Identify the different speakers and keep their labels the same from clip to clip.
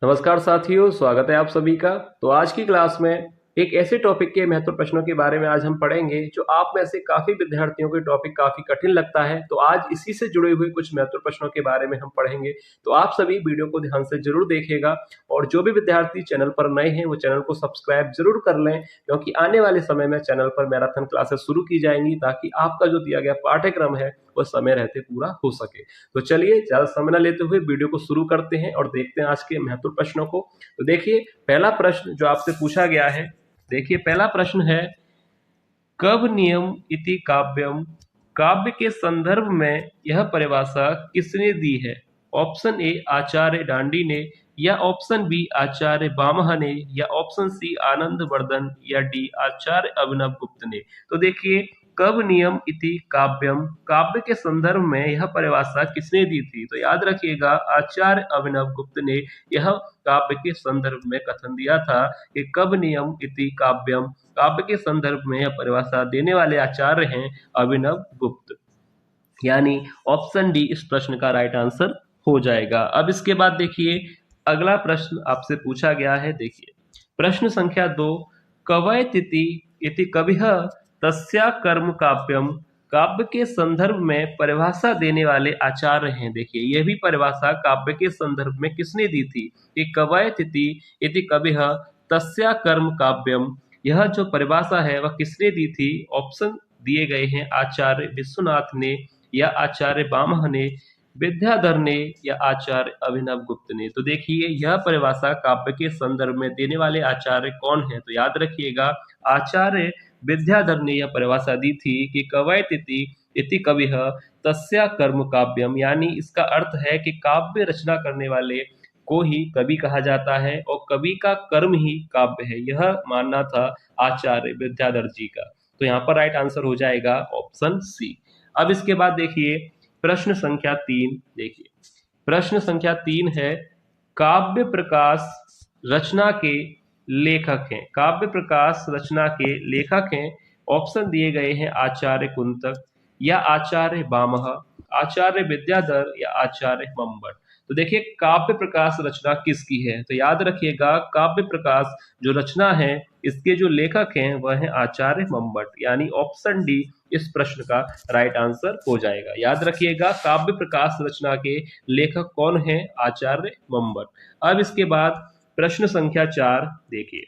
Speaker 1: नमस्कार साथियों, स्वागत है आप सभी का। तो आज की क्लास में एक ऐसे टॉपिक के महत्वपूर्ण प्रश्नों के बारे में आज हम पढ़ेंगे जो आप में से काफी विद्यार्थियों को टॉपिक काफी कठिन लगता है। तो आज इसी से जुड़े हुए कुछ महत्वपूर्ण प्रश्नों के बारे में हम पढ़ेंगे। तो आप सभी वीडियो को ध्यान से जरूर देखिएगा और जो भी विद्यार्थी चैनल पर नए हैं वो चैनल को सब्सक्राइब जरूर कर लें, क्योंकि आने वाले समय में चैनल पर मैराथन क्लासेस शुरू की जाएंगी ताकि आपका जो दिया गया पाठ्यक्रम है वो समय रहते पूरा हो सके। तो चलिए ज्यादा समय न लेते हुए वीडियो को शुरू करते हैं और देखते हैं आज के महत्वपूर्ण प्रश्नों को। तो देखिए पहला प्रश्न जो आपसे पूछा गया है, देखिए पहला प्रश्न है, कब नियम इति काव्यम, काव्य के संदर्भ में यह परिभाषा किसने दी है? ऑप्शन ए आचार्य डांडी ने, या ऑप्शन बी आचार्य बामह ने, या ऑप्शन सी आनंद वर्धन, या डी आचार्य अभिनव गुप्त ने। तो देखिए कब नियम इति काव्यम, काव्य के संदर्भ में यह परिभाषा किसने दी थी? तो याद रखिएगा आचार्य अभिनव गुप्त ने यह काव्य के संदर्भ में कथन दिया था कि कब नियम इति काव्यम, काव्य के संदर्भ में यह परिभाषा देने वाले आचार्य हैं अभिनव गुप्त, यानी ऑप्शन डी इस प्रश्न का राइट आंसर हो जाएगा। अब इसके बाद देखिए अगला प्रश्न आपसे पूछा गया है। देखिए प्रश्न संख्या 2, कवयतिथि इति कविः तस्या कर्म काव्यम, काव्य के संदर्भ में परिभाषा देने वाले आचार्य हैं। देखिए यह भी परिभाषा काव्य के संदर्भ में किसने दी थी कि कवयतिथि इति कविः तस्या कर्म काव्यम, यह जो परिभाषा है वह किसने दी थी? ऑप्शन दिए गए हैं आचार्य विश्वनाथ ने, या आचार्य बामह ने, विद्याधर ने, या आचार्य अभिनव गुप्त ने। तो देखिए यह परिभाषा काव्य के संदर्भ में देने वाले आचार्य कौन है? तो याद रखिएगा आचार्य विद्याधर ने यह परिभाषा दी थी कि कवयतिथि इति कविः तस्या कर्म काव्यम, यानी इसका अर्थ है कि काव्य रचना करने वाले को ही कवि कहा जाता है और कवि का कर्म ही काव्य है, यह मानना था आचार्य विद्याधर जी का। तो यहाँ पर राइट आंसर हो जाएगा ऑप्शन सी। अब इसके बाद देखिए प्रश्न संख्या 3, देखिए प्रश्न संख्या 3 है, काव्य प्रकाश रचना के लेखक हैं, काव्य प्रकाश रचना के लेखक हैं। ऑप्शन दिए गए हैं आचार्य कुंतक, या आचार्य बामह, आचार्य विद्याधर, या आचार्य मंबट। तो देखिए काव्य प्रकाश रचना किसकी है? तो याद रखिएगा काव्य प्रकाश जो रचना है इसके जो लेखक हैं वह है आचार्य मंबट, यानी ऑप्शन डी इस प्रश्न का राइट आंसर हो जाएगा। याद रखिएगा काव्य प्रकाश रचना के लेखक कौन है? आचार्य मंबट। अब इसके बाद प्रश्न संख्या 4, देखिए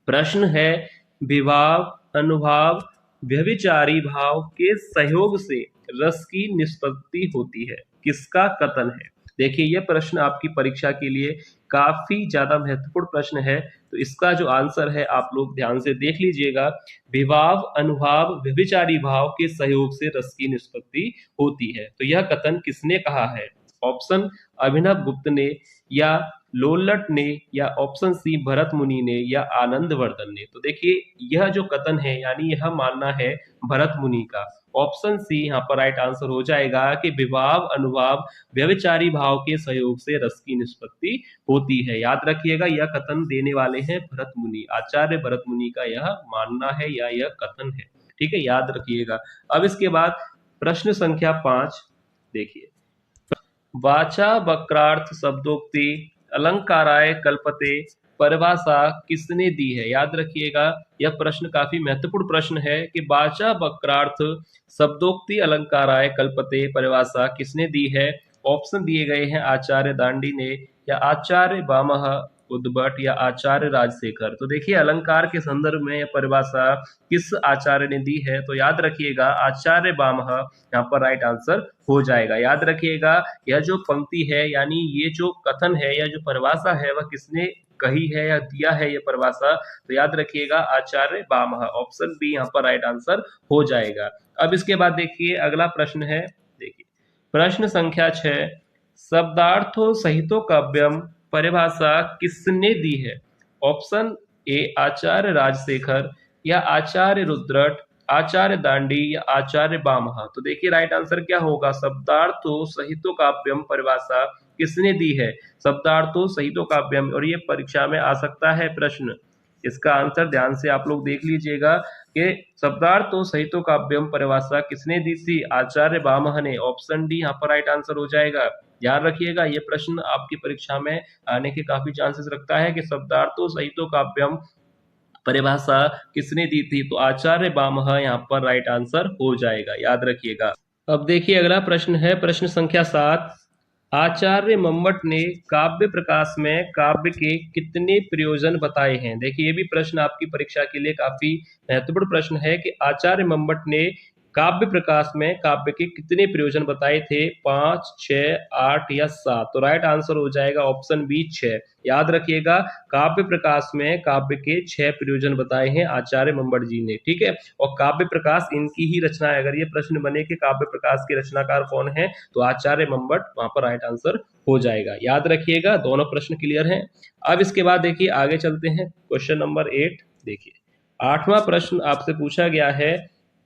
Speaker 1: प्रश्न है, विभाव अनुभाव व्यभिचारी भाव के सहयोग से रस की निष्पत्ति होती है, किसका कथन है? देखिए यह प्रश्न आपकी परीक्षा के लिए काफी ज्यादा महत्वपूर्ण प्रश्न है, तो इसका जो आंसर है आप लोग ध्यान से देख लीजिएगा। विभाव अनुभाव व्यभिचारी भाव के सहयोग से रस की निष्पत्ति होती है, तो यह कथन किसने कहा है? ऑप्शन अभिनव गुप्त ने, या लोल्लट ने, या ऑप्शन सी भरत मुनि ने, या आनंद वर्धन ने। तो देखिए यह जो कथन है यानी यह मानना है भरत मुनि का। ऑप्शन सी यहाँ पर राइट आंसर हो जाएगा कि विभाव अनुभाव व्यभिचारी भाव के सहयोग से रस की निष्पत्ति होती है। याद रखिएगा यह कथन देने वाले हैं भरत मुनि, आचार्य भरत मुनि का यह मानना है या यह कथन है। ठीक है, याद रखिएगा। अब इसके बाद प्रश्न संख्या 5, देखिए वाचा वक्रार्थ शब्दोक्ति अलंकाराय कल्पते परिभाषा किसने दी है? याद रखिएगा यह प्रश्न काफी महत्वपूर्ण प्रश्न है कि वाचा वक्रार्थ शब्दोक्ति अलंकाराय कल्पते परिभाषा किसने दी है? ऑप्शन दिए गए हैं आचार्य दांडी ने, या आचार्य बामह उद्भट, या आचार्य राजशेखर। तो देखिए अलंकार के संदर्भ में यह परिभाषा किस आचार्य ने दी है? तो याद रखिएगा आचार्य बामह यहाँ पर राइट आंसर हो जाएगा। याद रखिएगा यह जो पंक्ति है यानी ये जो कथन है या जो परिभाषा है वह किसने कही है या दिया है ये परिभाषा? तो याद रखिएगा आचार्य बामह, ऑप्शन बी यहाँ पर राइट आंसर हो जाएगा। अब इसके बाद देखिए अगला प्रश्न है, देखिए प्रश्न संख्या 6, शब्दार्थो सहितो काव्यम परिभाषा किसने दी है? ऑप्शन ए आचार्य राजशेखर, या आचार्य रुद्रट, आचार्य दांडी, या आचार्य बामह। तो देखिए राइट आंसर क्या होगा? शब्दार्थो सहितो काव्यम परिभाषा किसने दी है? शब्दार्थो सहितो काव्यम, और ये परीक्षा में आ सकता है प्रश्न। इसका आंसर ध्यान से आप लोग देख लीजिएगा। के शब्दार्थों सहितो काव्यम परिभाषा किसने दी थी? आचार्य भामह ने। ऑप्शन डी यहाँ पर राइट आंसर हो जाएगा। ध्यान रखिएगा, ये प्रश्न आपकी परीक्षा में आने के काफी चांसेस रखता है कि शब्दार्थों सहितो काव्यम परिभाषा किसने दी थी? तो आचार्य भामह यहाँ पर राइट आंसर हो जाएगा, याद रखिएगा। अब देखिए अगला प्रश्न है प्रश्न संख्या 7। आचार्य मम्मट ने काव्य प्रकाश में काव्य के कितने प्रयोजन बताए हैं? देखिए ये भी प्रश्न आपकी परीक्षा के लिए काफी महत्वपूर्ण प्रश्न है कि आचार्य मम्मट ने काव्य प्रकाश में काव्य के कितने प्रयोजन बताए थे? 5, 6, 8 या 7? तो राइट आंसर हो जाएगा ऑप्शन बी 6। याद रखिएगा, काव्य प्रकाश में काव्य के 6 प्रयोजन बताए हैं आचार्य मम्मट जी ने। ठीक है, और काव्य प्रकाश इनकी ही रचना है। अगर ये प्रश्न बने कि काव्य प्रकाश के रचनाकार कौन है, तो आचार्य मम्मट वहां पर राइट आंसर हो जाएगा। याद रखिएगा, दोनों प्रश्न क्लियर हैं। अब इसके बाद देखिए आगे चलते हैं क्वेश्चन नंबर 8। देखिए 8वां प्रश्न आपसे पूछा गया है,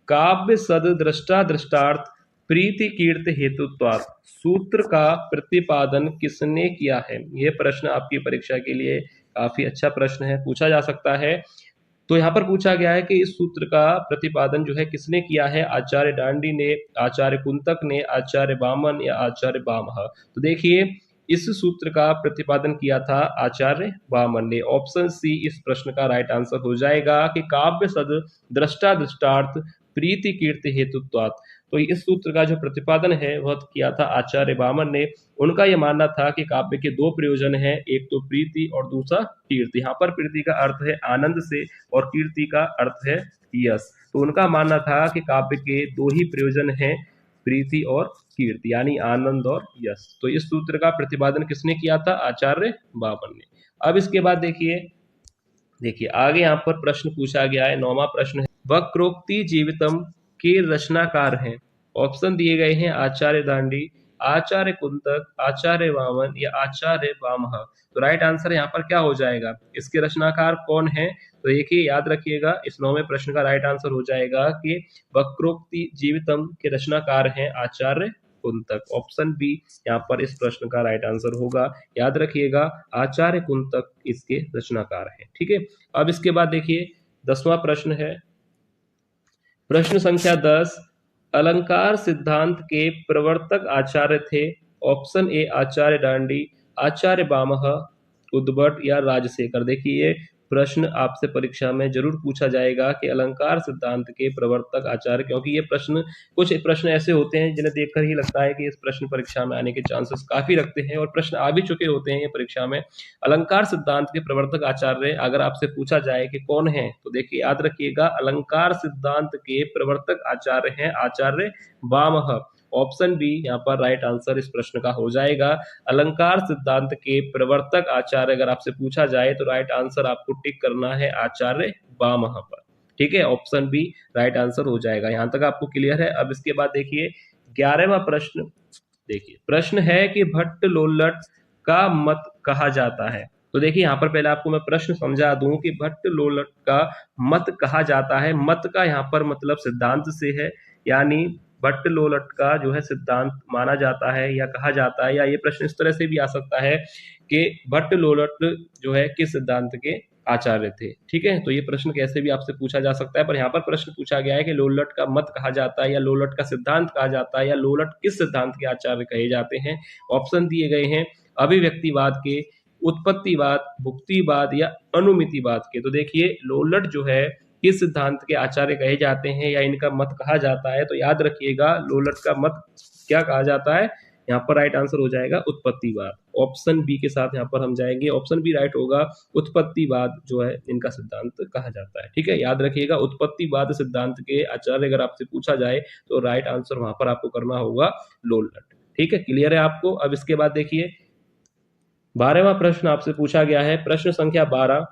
Speaker 1: काव्य सद दृष्टा दृष्टार्थ प्रीति कीर्त हेतुत्वात् सूत्र का प्रतिपादन किसने किया है? यह प्रश्न आपकी परीक्षा के लिए काफी अच्छा प्रश्न है, पूछा जा सकता है। तो यहाँ पर पूछा गया है कि इस सूत्र का प्रतिपादन जो है किसने किया है? आचार्य दांडी ने, आचार्य कुंतक ने, आचार्य वामन या आचार्य भामह? तो देखिए इस सूत्र का प्रतिपादन किया था आचार्य वामन ने। ऑप्शन सी इस प्रश्न का राइट आंसर हो जाएगा कि काव्य सद दृष्टा दृष्टार्थ प्रीति कीर्ति हेतुत्वात्। तो इस सूत्र का जो प्रतिपादन है वह किया था आचार्य वामन ने। उनका यह मानना था कि काव्य के 2 प्रयोजन हैं, एक तो प्रीति और दूसरा कीर्ति। यहाँ पर प्रीति का अर्थ है आनंद से और कीर्ति का अर्थ है यश। तो उनका मानना था कि काव्य के 2 ही प्रयोजन हैं, प्रीति और कीर्ति, यानी आनंद और यश। तो इस सूत्र का प्रतिपादन किसने किया था? आचार्य वामन ने। अब इसके बाद देखिए आगे यहाँ पर प्रश्न पूछा गया है, 9वां प्रश्न है, वक्रोक्ति जीवितम के रचनाकार हैं? ऑप्शन दिए गए हैं आचार्य दांडी, आचार्य कुंतक, आचार्य वामन या आचार्य वामह? तो राइट आंसर यहाँ पर क्या हो जाएगा? इसके रचनाकार कौन है? तो देखिए याद रखिएगा, इस 9वें प्रश्न का राइट आंसर हो जाएगा कि वक्रोक्ति जीवितम के रचनाकार हैं आचार्य कुंतक। ऑप्शन बी यहाँ पर इस प्रश्न का राइट आंसर होगा। याद रखिएगा, आचार्य कुंतक इसके रचनाकार हैं। ठीक है, अब इसके बाद देखिए 10वां प्रश्न है, प्रश्न संख्या 10। अलंकार सिद्धांत के प्रवर्तक आचार्य थे? ऑप्शन ए आचार्य दांडी, आचार्य वामह, उद्भट या राजशेखर? देखिए प्रश्न आपसे परीक्षा में जरूर पूछा जाएगा कि अलंकार सिद्धांत के प्रवर्तक आचार्य, क्योंकि ये प्रश्न कुछ प्रश्न ऐसे होते हैं जिन्हें देखकर ही लगता है कि इस प्रश्न परीक्षा में आने के चांसेस काफी रखते हैं, और प्रश्न आ भी चुके होते हैं ये परीक्षा में। अलंकार सिद्धांत के प्रवर्तक आचार्य अगर आपसे पूछा जाए कि कौन है, तो देखिए याद रखिएगा, अलंकार सिद्धांत के प्रवर्तक आचार्य हैं आचार्य वामह। ऑप्शन बी यहाँ पर राइट आंसर इस प्रश्न का हो जाएगा। अलंकार सिद्धांत के प्रवर्तक आचार्य अगर आपसे पूछा जाए तो राइट आंसर आपको टिक करना है आचार्य वामह पर। ठीक है, ऑप्शन बी राइट आंसर हो जाएगा। यहां तक आपको क्लियर है। अब इसके बाद देखिए 11वां प्रश्न। देखिए प्रश्न है कि भट्ट लोल्लट का मत कहा जाता है? तो देखिए यहाँ पर पहले आपको मैं प्रश्न समझा दूं कि भट्ट लोल्लट का मत कहा जाता है। मत का यहाँ पर मतलब सिद्धांत से है, यानी भट्ट लोल्लट का जो है सिद्धांत माना जाता है या कहा जाता है, या ये प्रश्न इस तरह से भी आ सकता है कि भट्ट लोल्लट जो है किस सिद्धांत के आचार्य थे। ठीक है, तो ये प्रश्न कैसे भी आपसे पूछा जा सकता है, पर यहाँ पर प्रश्न पूछा गया है कि लोल्लट का मत कहा जाता है या लोल्लट का सिद्धांत कहा जाता है या लोल्लट किस सिद्धांत के आचार्य कहे जाते हैं। ऑप्शन दिए गए हैं अभिव्यक्तिवाद के, उत्पत्तिवाद, भुक्तिवाद या अनुमितिवाद के। तो देखिए लोल्लट जो है किस सिद्धांत के आचार्य कहे जाते हैं या इनका मत कहा जाता है, तो याद रखिएगा लोल्लट का मत क्या कहा जाता है? यहाँ पर राइट आंसर हो जाएगा उत्पत्तिवाद। ऑप्शन बी के साथ यहाँ पर हम जाएंगे, ऑप्शन बी राइट होगा, उत्पत्तिवाद जो है इनका सिद्धांत कहा जाता है। ठीक है, याद रखिएगा उत्पत्तिवाद सिद्धांत के आचार्य अगर आपसे पूछा जाए तो राइट आंसर वहां पर आपको करना होगा लोल्लट। ठीक है, क्लियर है आपको? अब इसके बाद देखिए 12वां प्रश्न आपसे पूछा गया है, प्रश्न संख्या 12।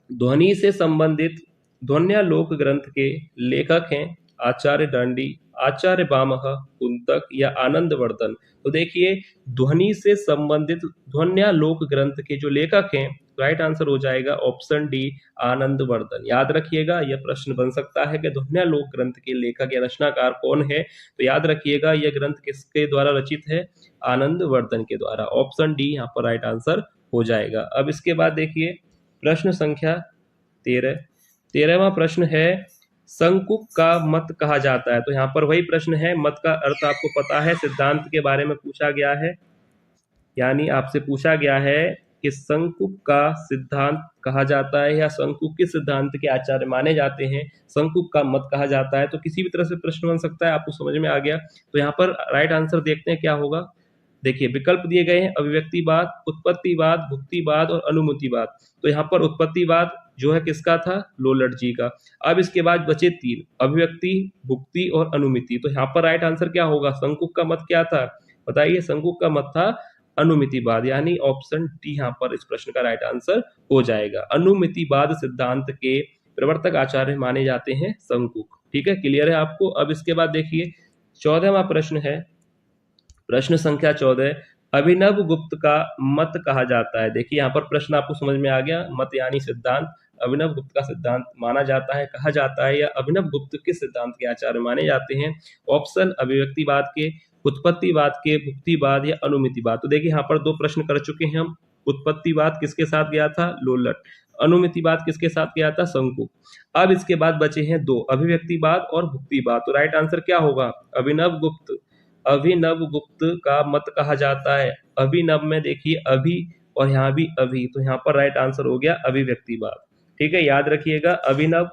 Speaker 1: ध्वनि से संबंधित ध्वन्यालोक ग्रंथ के लेखक हैं आचार्य दांडी, आचार्य वामह, कुंतक या आनंदवर्धन? तो देखिए ध्वनि से संबंधित ध्वन्यालोक ग्रंथ के जो लेखक हैं, राइट आंसर हो जाएगा ऑप्शन डी आनंदवर्धन। याद रखिएगा यह प्रश्न बन सकता है कि ध्वन्यालोक ग्रंथ के लेखक या रचनाकार कौन है, तो याद रखिएगा यह ग्रंथ किसके द्वारा रचित है? आनंदवर्धन के द्वारा। ऑप्शन डी यहाँ पर राइट आंसर हो जाएगा। अब इसके बाद देखिए प्रश्न संख्या 13। 13वां प्रश्न है, संकुक का मत कहा जाता है? तो यहाँ पर वही प्रश्न है, मत का अर्थ आपको पता है, सिद्धांत के बारे में पूछा गया है, यानी आपसे पूछा गया है कि संकुक का सिद्धांत कहा जाता है या संकुक के सिद्धांत के आचार्य माने जाते हैं, संकुक का मत कहा जाता है। तो किसी भी तरह से प्रश्न बन सकता है, आपको समझ में आ गया। तो यहाँ पर राइट आंसर देखते हैं क्या होगा। देखिए विकल्प दिए गए हैं, अभिव्यक्तिवाद, उत्पत्तिवाद, भुक्तिवाद और अनुमतिवाद। तो यहाँ पर उत्पत्तिवाद जो है किसका था? लोलट जी का। अब इसके बाद बचे तीन, अभिव्यक्ति, भुक्ति और अनुमिति। तो यहाँ पर राइट आंसर क्या होगा? संकुक का मत क्या था बताइए? संकुक का मत था अनुमितिवाद, यानी ऑप्शन डी यहाँ पर इस प्रश्न का राइट आंसर हो जाएगा। अनुमितिवाद सिद्धांत के प्रवर्तक आचार्य माने जाते हैं संकुक। ठीक है, क्लियर है आपको? अब इसके बाद देखिए 14वां प्रश्न है, प्रश्न संख्या 14, अभिनव गुप्त का मत कहा जाता है। देखिए यहाँ पर प्रश्न आपको समझ में आ गया, मत यानी सिद्धांत, अभिनव गुप्त का सिद्धांत माना जाता है, कहा जाता है, या अभिनव गुप्त किस सिद्धांत के आचार्य माने जाते हैं? ऑप्शन अभिव्यक्तिवाद के, उत्पत्तिवाद के, भुक्तिवाद या अनुमितिवाद। तो देखिए यहाँ पर दो प्रश्न कर चुके हैं हम। उत्पत्तिवाद किसके साथ गया था? लोलट। अनुमितिवाद किसके साथ गया था? संकुक। अब इसके बाद बचे हैं दो, अभिव्यक्तिवाद और भुक्तिवाद। तो राइट आंसर क्या होगा? अभिनव गुप्त। अभिनव गुप्त का मत कहा जाता है। अभिनव में देखिए अभि और यहाँ भी अभि, तो यहाँ पर राइट आंसर हो गया अभिव्यक्तिवाद। ठीक है, याद रखिएगा, अभिनव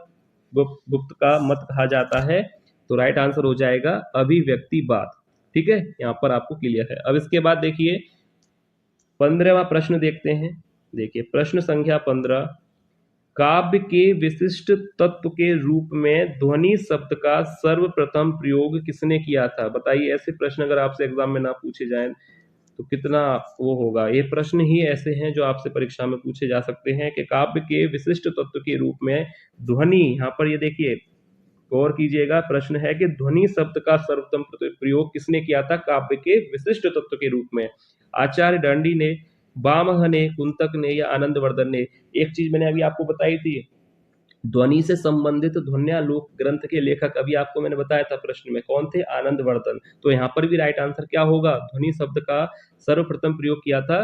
Speaker 1: गुप्त का मत कहा जाता है, तो राइट आंसर हो जाएगा अभिव्यक्तिवाद। ठीक है, यहाँ पर आपको क्लियर है। अब इसके बाद देखिए 15वां प्रश्न देखते हैं। देखिए प्रश्न संख्या 15, काव्य के विशिष्ट तत्व के रूप में ध्वनि शब्द का सर्वप्रथम प्रयोग किसने किया था? बताइए, ऐसे प्रश्न अगर आपसे एग्जाम में ना पूछे जाएं तो कितना वो होगा। ये प्रश्न ही ऐसे हैं जो आपसे परीक्षा में पूछे जा सकते हैं कि काव्य के विशिष्ट तत्व के रूप में ध्वनि, यहाँ पर ये देखिए गौर कीजिएगा, प्रश्न है कि ध्वनि शब्द का सर्वप्रथम प्रयोग किसने किया था काव्य के विशिष्ट तत्व के रूप में? आचार्य दंडी ने, बामह ने, कुंतक ने या आनंदवर्धन ने? एक चीज मैंने अभी आपको बताई थी, ध्वनि से संबंधित ध्वन्यालोक ग्रंथ के लेखक अभी आपको मैंने बताया था प्रश्न में, कौन थे? आनंदवर्धन। तो यहाँ पर भी राइट आंसर क्या होगा? ध्वनि शब्द का सर्वप्रथम प्रयोग किया था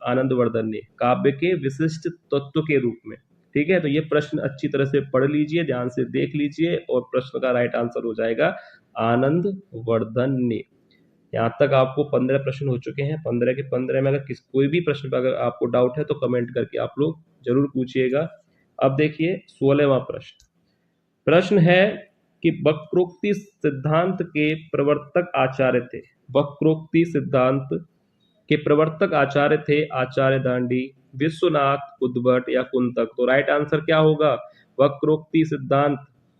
Speaker 1: आनंदवर्धन ने काव्य के विशिष्ट तत्व के रूप में। ठीक है, तो ये प्रश्न अच्छी तरह से पढ़ लीजिए, ध्यान से देख लीजिए, और प्रश्न का राइट आंसर हो जाएगा आनंदवर्धन ने। यहाँ तक आपको 15 प्रश्न हो चुके हैं। 15 के 15 में अगर कोई भी प्रश्न पर अगर आपको डाउट है तो कमेंट करके आप लोग जरूर पूछिएगा। अब देखिए 16वां प्रश्न, प्रश्न है कि वक्रोक्ति सिद्धांत के प्रवर्तक आचार्य थे। वक्रोक्ति सिद्धांत के प्रवर्तक आचार्य थे आचार्य दांडी, विश्वनाथ, उद्भट या कुंतक। तो राइट आंसर क्या होगा? वक्रोक्ति सिद्धांत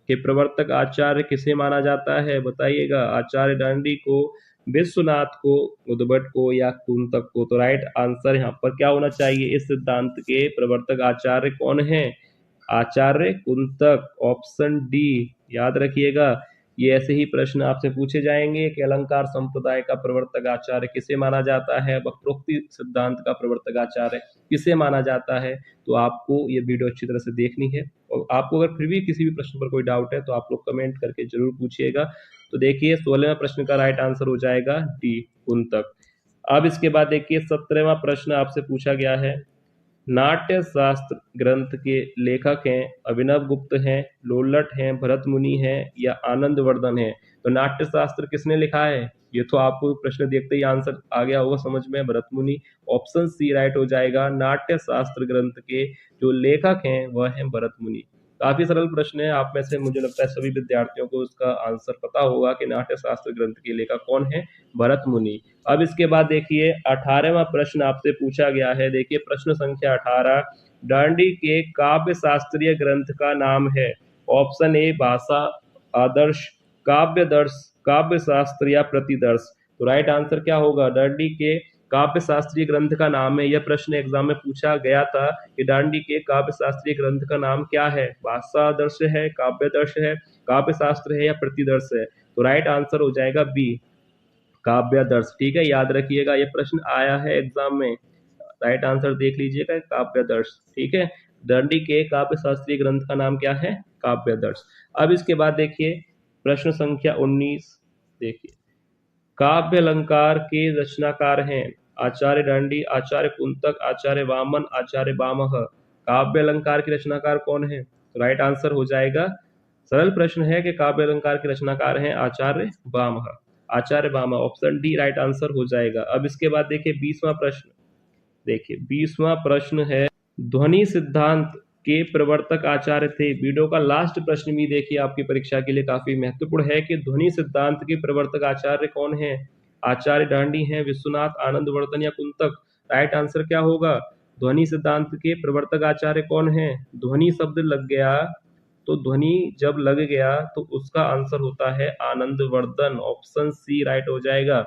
Speaker 1: के प्रवर्तक आचार्य किसे माना जाता है? बताइएगा, आचार्य दांडी को, विश्वनाथ को, उद्भट को या कुंतक को? तो राइट आंसर यहाँ पर क्या होना चाहिए? इस सिद्धांत के प्रवर्तक आचार्य कौन है? आचार्य कुंतक, ऑप्शन डी। याद रखिएगा, ये ऐसे ही प्रश्न आपसे पूछे जाएंगे कि अलंकार संप्रदाय का प्रवर्तक आचार्य किसे माना जाता है, वक्रोक्ति सिद्धांत का प्रवर्तक आचार्य किसे माना जाता है। तो आपको ये वीडियो अच्छी तरह से देखनी है, और आपको अगर फिर भी किसी भी प्रश्न पर कोई डाउट है तो आप लोग कमेंट करके जरूर पूछिएगा। तो देखिए 16वें प्रश्न का राइट आंसर हो जाएगा डी, कुंतक। अब इसके बाद देखिए 17वां प्रश्न आपसे पूछा गया है, नाट्य शास्त्र ग्रंथ के लेखक हैं अभिनव गुप्त हैं, लोलट हैं, भरत मुनि हैं या आनंदवर्धन हैं? तो नाट्य शास्त्र किसने लिखा है? ये तो आपको प्रश्न देखते ही आंसर आ गया होगा समझ में, भरत मुनि। ऑप्शन सी राइट हो जाएगा, नाट्य शास्त्र ग्रंथ के जो लेखक हैं वह हैं भरत मुनि। काफी सरल प्रश्न है, आप में से मुझे लगता है सभी विद्यार्थियों को उसका आंसर पता होगा कि नाट्य शास्त्र ग्रंथ के लेखक कौन है? भरत मुनि। अब इसके बाद देखिए 18वां प्रश्न आपसे पूछा गया है। देखिए प्रश्न संख्या 18, दांडी के काव्य शास्त्रीय ग्रंथ का नाम है। ऑप्शन ए भाषा आदर्श, काव्य दर्श, काव्य शास्त्र या प्रतिदर्श। तो राइट आंसर क्या होगा? दांडी के काव्य शास्त्रीय ग्रंथ का नाम है। यह प्रश्न एग्जाम में पूछा गया था कि दांडी के काव्य शास्त्रीय ग्रंथ का नाम क्या है? भाषा दर्श है, काव्य दर्श है, काव्य शास्त्र है या प्रतिदर्श है? तो राइट आंसर हो जाएगा बी, काव्य दर्श। ठीक है, याद रखिएगा, ये प्रश्न आया है एग्जाम में, राइट आंसर देख लीजिएगा, काव्य दर्श। ठीक है, दांडी के काव्य शास्त्रीय ग्रंथ का नाम क्या है? काव्य दर्श। अब इसके बाद देखिए प्रश्न संख्या 19, देखिए काव्य अलंकार के रचनाकार हैं आचार्य दांडी, आचार्य कुंतक, आचार्य वामन, आचार्य बामह। काव्य अलंकार के रचनाकार कौन है? तो राइट आंसर हो जाएगा सरल प्रश्न है कि काव्य अलंकार के रचनाकार हैं Acharya Bhamaha. Acharya Bhamaha, option D right answer हो जाएगा। अब इसके बाद देखिए 20वां प्रश्न। देखिए 20वां प्रश्न है, ध्वनि सिद्धांत के प्रवर्तक आचार्य थे। वीडियो का लास्ट प्रश्न भी देखिए, आपकी परीक्षा के लिए काफी महत्वपूर्ण है कि ध्वनि सिद्धांत के प्रवर्तक आचार्य कौन है। आचार्य डांडी हैं, विश्वनाथ, आनंदवर्धन या कुंतक। राइट आंसर क्या होगा? ध्वनि सिद्धांत के प्रवर्तक आचार्य कौन है? ध्वनि शब्द लग गया तो ध्वनि जब लग गया तो उसका आंसर होता है आनंदवर्धन। ऑप्शन सी राइट हो जाएगा।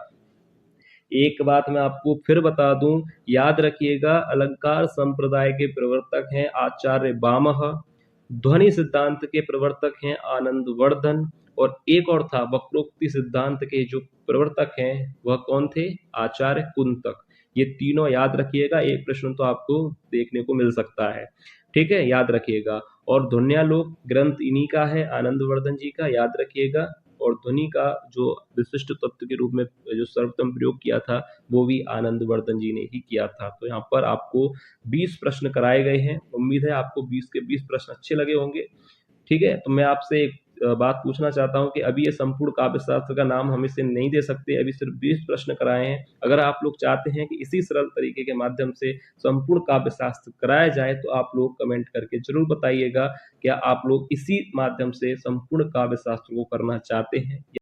Speaker 1: एक बात मैं आपको फिर बता दूं, याद रखिएगा, अलंकार संप्रदाय के प्रवर्तक हैं आचार्य भामह, ध्वनि सिद्धांत के प्रवर्तक हैं आनंदवर्धन, और एक और था वक्रोक्ति सिद्धांत के जो प्रवर्तक हैं वह कौन थे? आचार्य कुंतक। ये तीनों याद रखिएगा, एक प्रश्न तो आपको देखने को मिल सकता है। ठीक है, याद रखिएगा। और ध्वन्यालोक ग्रंथ इन्हीं का है, आनंदवर्धन जी का, याद रखिएगा। और ध्वनि का जो विशिष्ट तत्व के रूप में जो सर्वप्रथम प्रयोग किया था वो भी आनंदवर्धन जी ने ही किया था। तो यहाँ पर आपको 20 प्रश्न कराए गए हैं। उम्मीद है आपको 20 के 20 प्रश्न अच्छे लगे होंगे। ठीक है, तो मैं आपसे एक बात पूछना चाहता हूं कि अभी ये संपूर्ण काव्य शास्त्र का नाम हम इसे नहीं दे सकते, अभी सिर्फ 20 प्रश्न कराए हैं। अगर आप लोग चाहते हैं कि इसी सरल तरीके के माध्यम से संपूर्ण काव्य शास्त्र कराया जाए तो आप लोग कमेंट करके जरूर बताइएगा, क्या आप लोग इसी माध्यम से संपूर्ण काव्य शास्त्र को करना चाहते हैं।